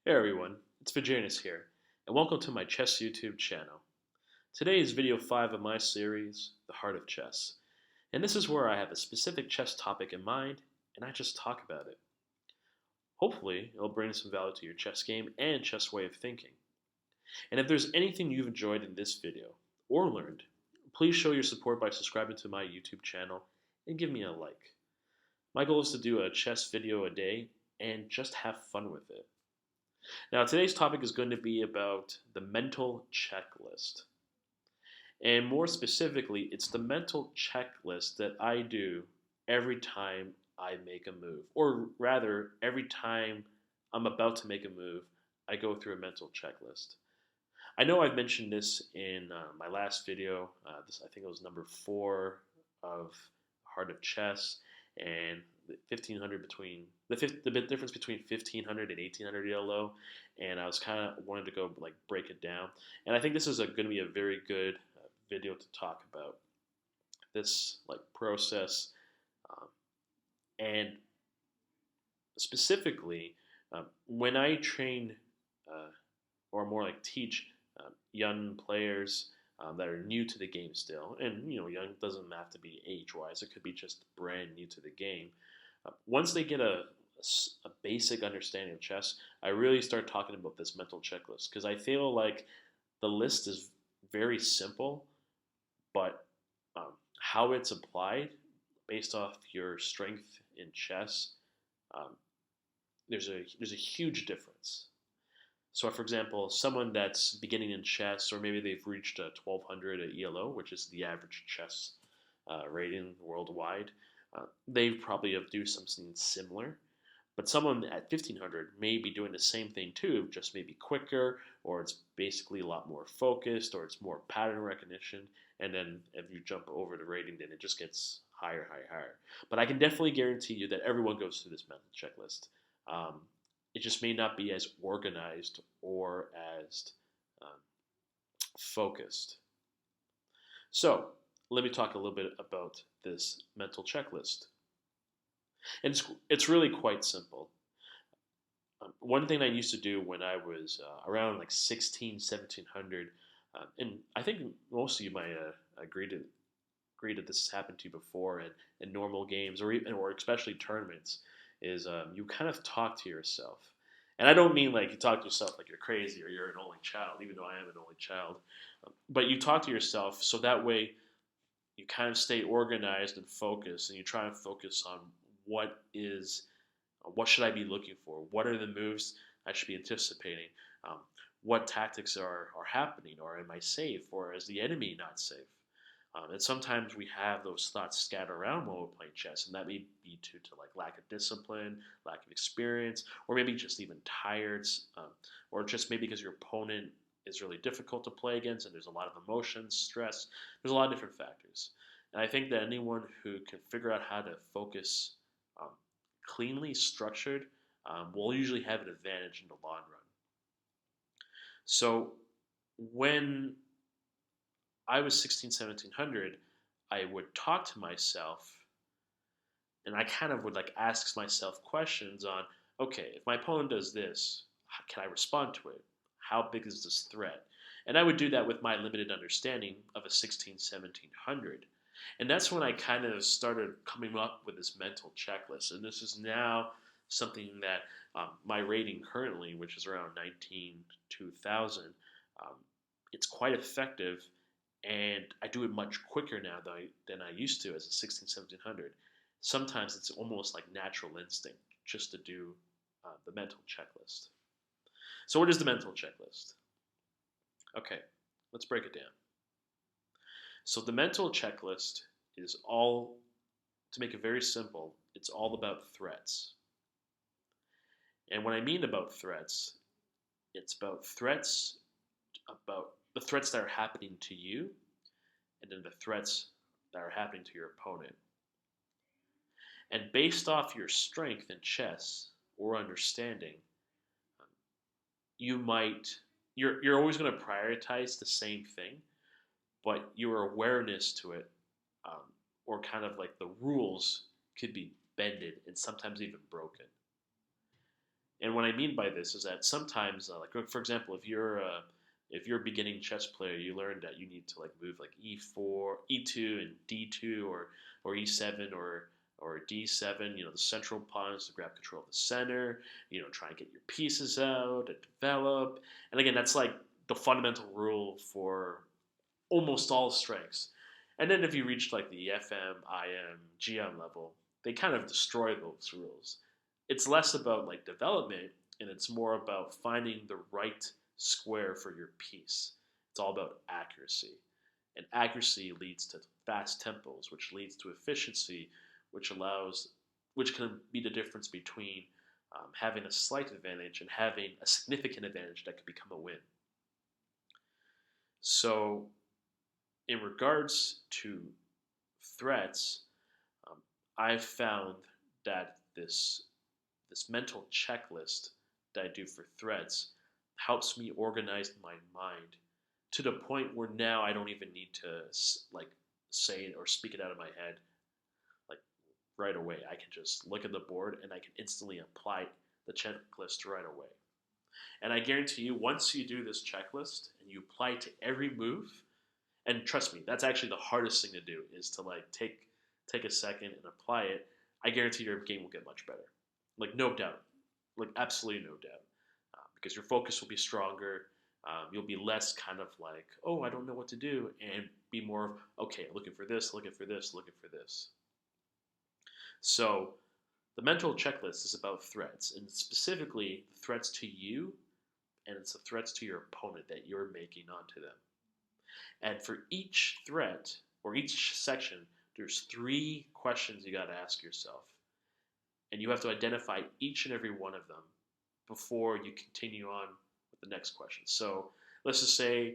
Hey everyone, it's Vajanus here, and welcome to my chess YouTube channel. Today is video 5 of my series, The Heart of Chess, and this is where I have a specific chess topic in mind, and I just talk about it. Hopefully, it'll bring some value to your chess game and chess way of thinking. And if there's anything you've enjoyed in this video, or learned, please show your support by subscribing to my YouTube channel and give me a like. My goal is to do a chess video a day and just have fun with it. Now, today's topic is going to be about the mental checklist. And more specifically, it's the mental checklist that I do every time I make a move. Or rather, every time I'm about to make a move, I go through a mental checklist. I know I've mentioned this in my last video. I think it was number 4 of Heart of Chess, and the 1500 between the bit difference between 1500 and 1800 ELO, and I was kind of wanted to go like break it down, and I think this is going to be a very good video to talk about this like process, and specifically when I train or more like teach young players that are new to the game still, and young doesn't have to be age-wise; it could be just brand new to the game. Once they get a basic understanding of chess, I really start talking about this mental checklist because I feel like the list is very simple, but how it's applied based off your strength in chess, um, there's a huge difference. So, for example, someone that's beginning in chess, or maybe they've reached 1200 at ELO, which is the average chess rating worldwide, they probably have do something similar. But someone at 1500 may be doing the same thing too, just maybe quicker, or it's basically a lot more focused, or it's more pattern recognition. And then if you jump over the rating, then it just gets higher, higher, higher. But I can definitely guarantee you that everyone goes through this mental checklist. It just may not be as organized or as um, focused. So let me talk a little bit about this mental checklist. And it's really quite simple. One thing I used to do when I was around like 16, 1700, and I think most of you might agree that this has happened to you before in normal games or especially tournaments, is you kind of talk to yourself. And I don't mean like you talk to yourself like you're crazy or you're an only child, even though I am an only child. But you talk to yourself so that way you kind of stay organized and focused, and you try and focus on what should I be looking for? What are the moves I should be anticipating? What tactics are happening, or am I safe, or is the enemy not safe? And sometimes we have those thoughts scattered around when we're playing chess, and that may be due to like lack of discipline, lack of experience, or maybe just even tired, or just maybe because your opponent is really difficult to play against, and there's a lot of emotions, stress. There's a lot of different factors, and I think that anyone who can figure out how to focus um, cleanly, structured, will usually have an advantage in the long run. So when I was 16, 1700, I would talk to myself, and I kind of would like ask myself questions on, okay, if my opponent does this, can I respond to it? How big is this threat? And I would do that with my limited understanding of a 16, 1700. And that's when I kind of started coming up with this mental checklist. And this is now something that my rating currently, which is around 19, 2000, um, it's quite effective. And I do it much quicker now than I used to as a 16, 1700. Sometimes it's almost like natural instinct just to do the mental checklist. So what is the mental checklist? Okay, let's break it down. So the mental checklist is all, to make it very simple, it's all about threats. And what I mean about threats, it's about the threats that are happening to you, and then the threats that are happening to your opponent. And based off your strength in chess or understanding, you're always going to prioritize the same thing, but your awareness to it, or kind of like the rules, could be bended and sometimes even broken. And what I mean by this is that sometimes, like for example, if you're a beginning chess player, you learn that you need to like move like e4, e2, and d2, or e7, or d7. You know, the central pawn is to grab control of the center. You know, try and get your pieces out and develop. And again, that's like the fundamental rule for almost all strengths. And then if you reach like the FM, IM, GM level, they kind of destroy those rules. It's less about like development and it's more about finding the right square for your piece. It's all about accuracy. And accuracy leads to fast tempos, which leads to efficiency, which can be the difference between having a slight advantage and having a significant advantage that could become a win. So in regards to threats, um, I've found that this mental checklist that I do for threats helps me organize my mind to the point where now I don't even need to like say it or speak it out of my head like right away. I can just look at the board and I can instantly apply the checklist right away. And I guarantee you, once you do this checklist and you apply it to every move, and trust me, that's actually the hardest thing to do is to like take a second and apply it. I guarantee your game will get much better, like no doubt, like absolutely no doubt, because your focus will be stronger. You'll be less kind of like, oh, I don't know what to do, and be more of, okay, looking for this, looking for this, looking for this. So the mental checklist is about threats, and specifically threats to you, and it's the threats to your opponent that you're making onto them. And for each threat or each section, there's 3 questions you got to ask yourself. And you have to identify each and every one of them before you continue on with the next question. So let's just say,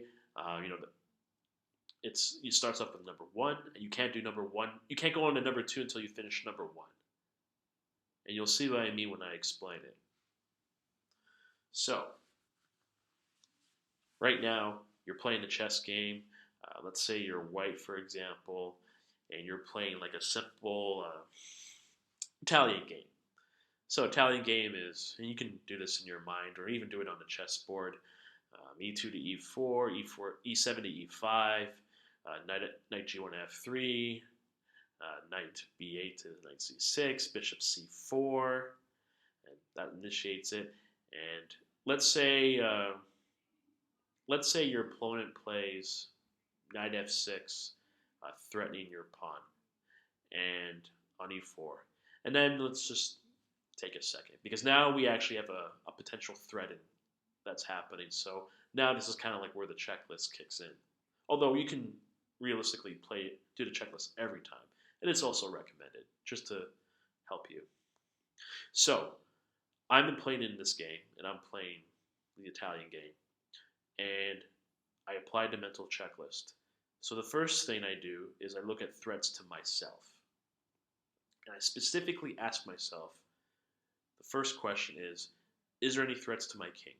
it starts off with number 1, and you can't do number 1. You can't go on to number 2 until you finish number 1. And you'll see what I mean when I explain it. So, right now, you're playing a chess game. Let's say you're white, for example, and you're playing like a simple Italian game. So Italian game is, and you can do this in your mind or even do it on the chessboard, e2 to e4, e7 to e5, knight g1 f3, knight b8 to knight c6, bishop c4, and that initiates it. And let's say your opponent plays knight f6, threatening your pawn, and on e4. And then let's just take a second, because now we actually have a potential threat that's happening. So now this is kind of like where the checklist kicks in. Although you can realistically do the checklist every time. And it's also recommended, just to help you. So I'm playing in this game, and I'm playing the Italian game. And I applied the mental checklist. So the first thing I do is I look at threats to myself. And I specifically ask myself, the first question is there any threats to my king?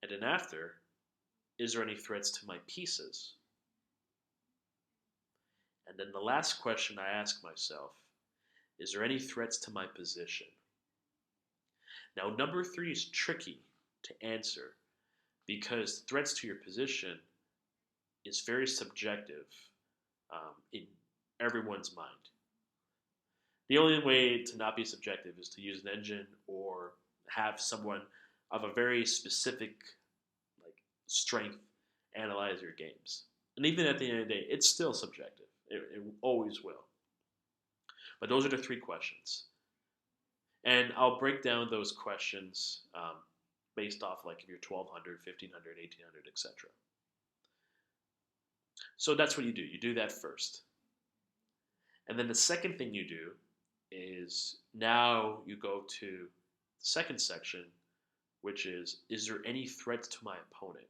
And then after, is there any threats to my pieces? And then the last question I ask myself, is there any threats to my position? Now, number 3 is tricky to answer because threats to your position is very subjective in everyone's mind. The only way to not be subjective is to use an engine or have someone of a very specific strength analyze your games. And even at the end of the day, it's still subjective. It always will. But those are the 3 questions. And I'll break down those questions based off like if you're 1200, 1500, 1800, etc. So that's what you do. You do that first. And then the second thing you do is now you go to the second section, which is there any threats to my opponent?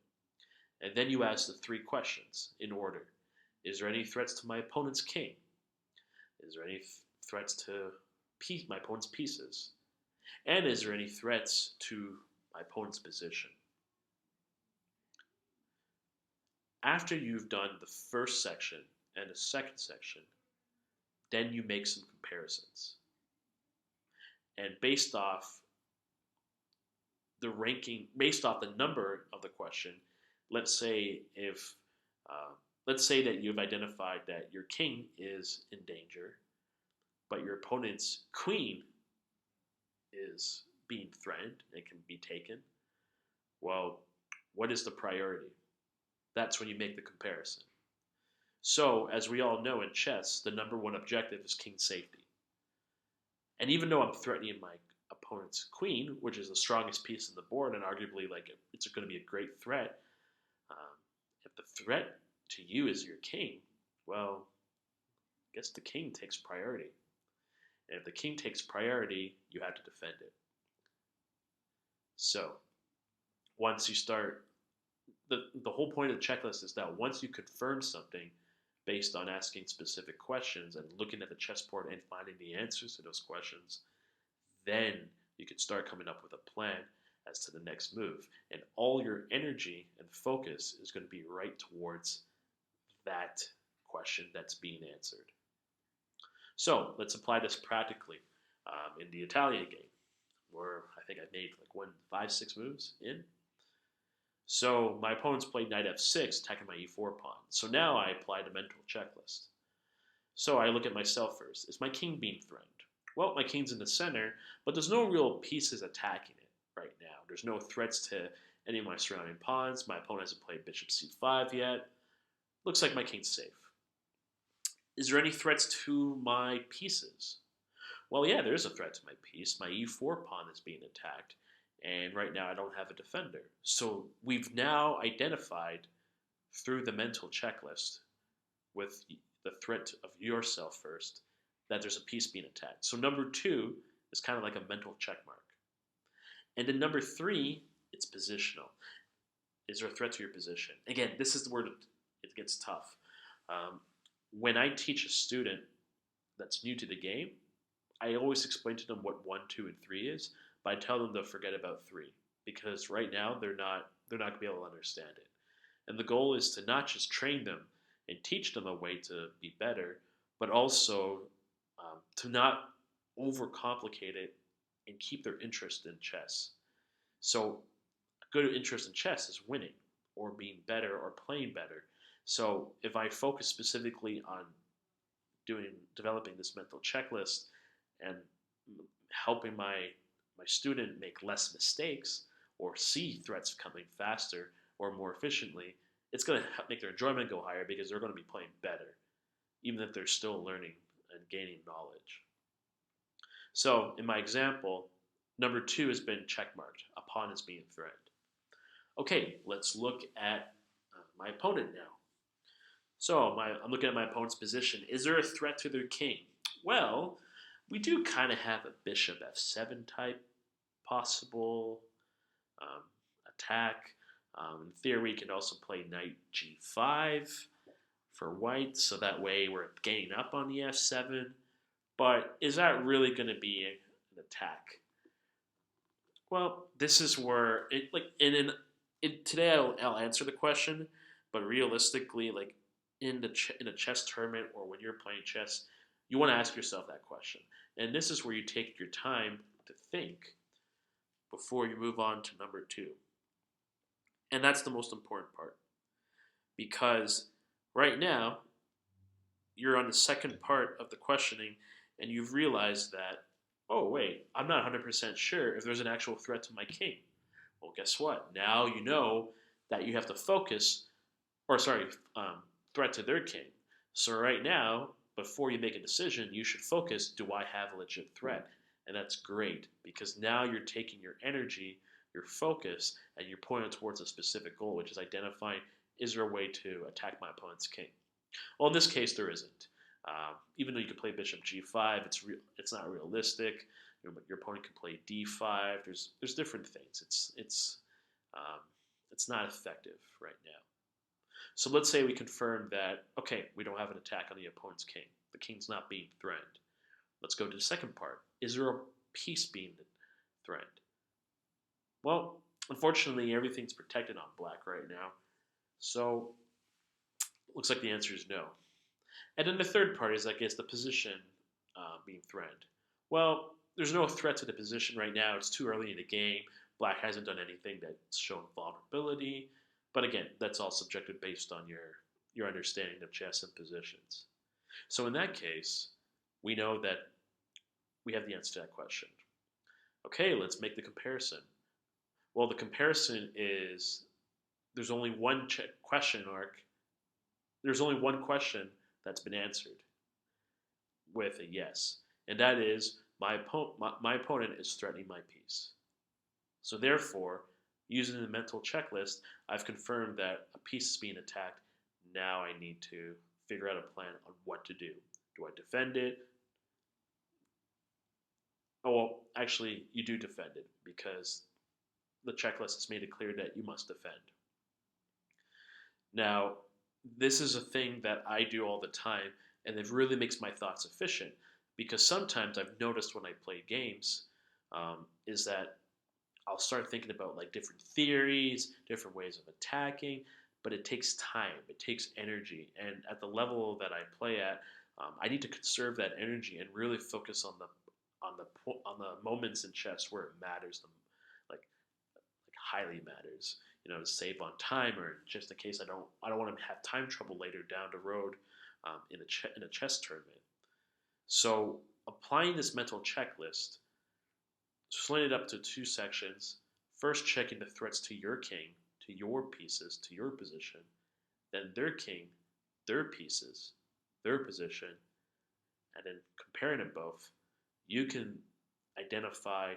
And then you ask the 3 questions in order. Is there any threats to my opponent's king? Is there any threats to my opponent's pieces? And is there any threats to my opponent's position? After you've done the first section and the second section, then you make some comparisons. And based off the number of the question, let's say if uh, let's say that you've identified that your king is in danger, but your opponent's queen is being threatened and can be taken. Well, what is the priority? That's when you make the comparison. So, as we all know in chess, the number one objective is king safety. And even though I'm threatening my opponent's queen, which is the strongest piece in the board, and arguably like it's going to be a great threat, um, if the threat to you is your king, well, I guess the king takes priority. And if the king takes priority, you have to defend it. So once you start, the whole point of the checklist is that once you confirm something based on asking specific questions and looking at the chessboard and finding the answers to those questions, then you can start coming up with a plan as to the next move. And all your energy and focus is going to be right towards that question that's being answered. So let's apply this practically in the Italian game, where I think I made like 5, 6 moves in. So my opponent's played knight f6, attacking my e4 pawn. So now I apply the mental checklist. So I look at myself first. Is my king being threatened? Well, my king's in the center, but there's no real pieces attacking it right now. There's no threats to any of my surrounding pawns. My opponent hasn't played bishop c5 yet. Looks like my king's safe. Is there any threats to my pieces? Well, yeah, there is a threat to my piece. My e4 pawn is being attacked, and right now I don't have a defender. So we've now identified through the mental checklist with the threat of yourself first that there's a piece being attacked. So number 2 is kind of like a mental check mark. And then number 3, it's positional. Is there a threat to your position? Again, this is where it gets tough. When I teach a student that's new to the game, I always explain to them what 1, 2, and 3 is, but I tell them to forget about 3 because right now they're not going to be able to understand it. And the goal is to not just train them and teach them a way to be better, but also to not overcomplicate it and keep their interest in chess. So a good interest in chess is winning or being better or playing better. So if I focus specifically on developing this mental checklist and helping my student make less mistakes or see threats coming faster or more efficiently, it's going to make their enjoyment go higher because they're going to be playing better, even if they're still learning and gaining knowledge. So in my example, number 2 has been checkmarked. A pawn is being threatened. Okay, let's look at my opponent now. So I'm looking at my opponent's position. Is there a threat to their king? Well, we do kind of have a bishop f7 type possible attack. In theory, we can also play knight g5 for white, so that way we're gaining up on the f7. But is that really going to be an attack? Well, this is where today I'll answer the question, but realistically, like in a chess tournament or when you're playing chess, you want to ask yourself that question. And this is where you take your time to think before you move on to number 2. And that's the most important part. Because right now, you're on the second part of the questioning and you've realized that, oh wait, I'm not 100% sure if there's an actual threat to my king. Well, guess what? Now you know that you have to focus, threat to their king. So right now, before you make a decision, you should focus, do I have a legit threat? And that's great because now you're taking your energy, your focus, and you're pointing towards a specific goal, which is identifying, is there a way to attack my opponent's king? Well, in this case, there isn't. Even though you can play bishop g5, it's not realistic. Your opponent can play d5. There's different things. It's not effective right now. So let's say we confirm that, okay, we don't have an attack on the opponent's king. The king's not being threatened. Let's go to the second part. Is there a piece being threatened? Well, unfortunately, everything's protected on black right now. So looks like the answer is no. And then the third part is, I guess, the position being threatened. Well, there's no threat to the position right now. It's too early in the game. Black hasn't done anything that's shown vulnerability. But again, that's all subjective based on your understanding of chess and positions. So in that case, we know that we have the answer to that question. Okay, let's make the comparison. Well, the comparison is there's only one question mark. There's only one question that's been answered with a yes, and that is my opponent is threatening my piece. So therefore, using the mental checklist, I've confirmed that a piece is being attacked. Now I need to figure out a plan on what to do. Do I defend it? Oh, well, actually, you do defend it because the checklist has made it clear that you must defend. Now, this is a thing that I do all the time, and it really makes my thoughts efficient because sometimes I've noticed when I play games is that I'll start thinking about like different theories, different ways of attacking, but it takes time, it takes energy, and at the level that I play at, I need to conserve that energy and really focus on the moments in chess where it matters, like like highly matters. You know, to save on time, or just in case I don't want to have time trouble later down the road in a chess tournament. So applying this mental checklist, split it up to two sections. First, checking the threats to your king, to your pieces, to your position. Then their king, their pieces, their position, and then comparing them both, you can identify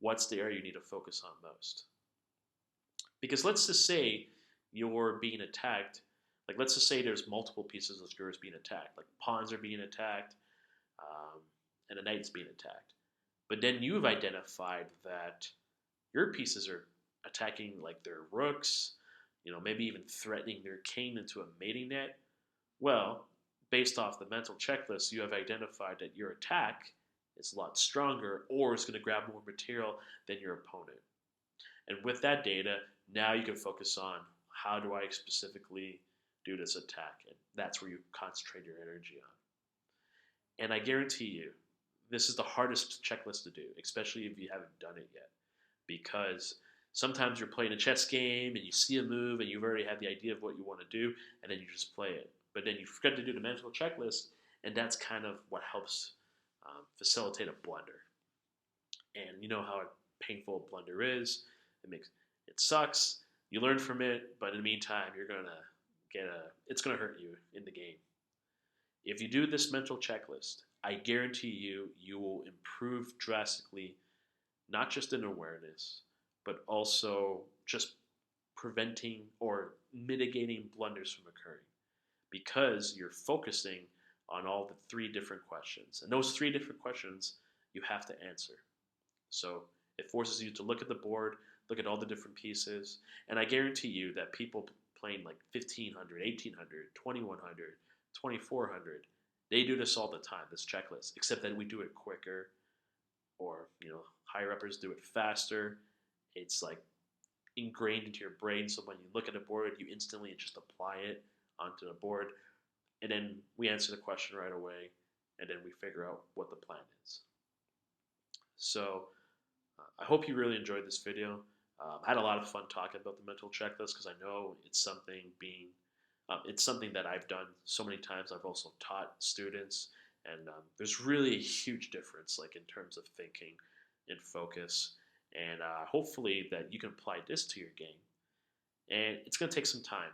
what's the area you need to focus on most. Because let's just say you're being attacked. Like, let's just say there's multiple pieces of yours being attacked. Like, pawns are being attacked, um, and a knight's being attacked. But then you've identified that your pieces are attacking, like, their rooks, you know, maybe even threatening their king into a mating net. Well, based off the mental checklist, you have identified that your attack is a lot stronger or is going to grab more material than your opponent. And with that data, now you can focus on how do I specifically do this attack, and that's where you concentrate your energy on. And I guarantee you, this is the hardest checklist to do, especially if you haven't done it yet, because sometimes you're playing a chess game and you see a move and you've already had the idea of what you want to do, and then you just play it. But then you forget to do the mental checklist, and that's kind of what helps facilitate a blunder. And you know how painful a blunder is. It sucks. You learn from it, but in the meantime, you're gonna it's gonna hurt you in the game. If you do this mental checklist, I guarantee you will improve drastically, not just in awareness, but also just preventing or mitigating blunders from occurring because you're focusing on all the three different questions. And those three different questions you have to answer. So it forces you to look at the board, look at all the different pieces, and I guarantee you that people playing like 1500, 1800, 2100, 2400, they do this all the time, this checklist, except that we do it quicker, or, you know, higher uppers do it faster. It's like ingrained into your brain, so when you look at a board, you instantly just apply it onto the board, and then we answer the question right away, and then we figure out what the plan is. So I hope you really enjoyed this video. I had a lot of fun talking about the mental checklist because I know it's something that I've done so many times. I've also taught students, and there's really a huge difference, like in terms of thinking and focus. And hopefully that you can apply this to your game. And it's going to take some time.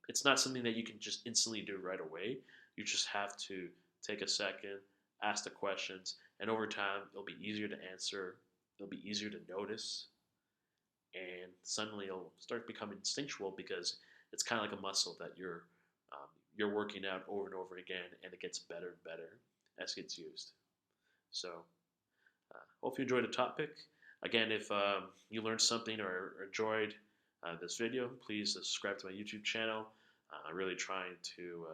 It's not something that you can just instantly do right away. You just have to take a second, ask the questions, and over time it'll be easier to answer. It'll be easier to notice, and suddenly it'll start becoming instinctual because it's kind of like a muscle that you're working out over and over again, and it gets better and better as it gets used. So, hope you enjoyed the topic. Again, if you learned something or enjoyed this video, please subscribe to my YouTube channel. I'm really trying to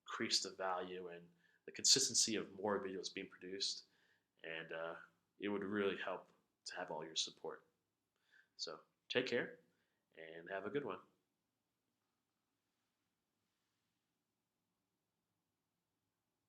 increase the value and the consistency of more videos being produced, and it would really help to have all your support. So take care and have a good one.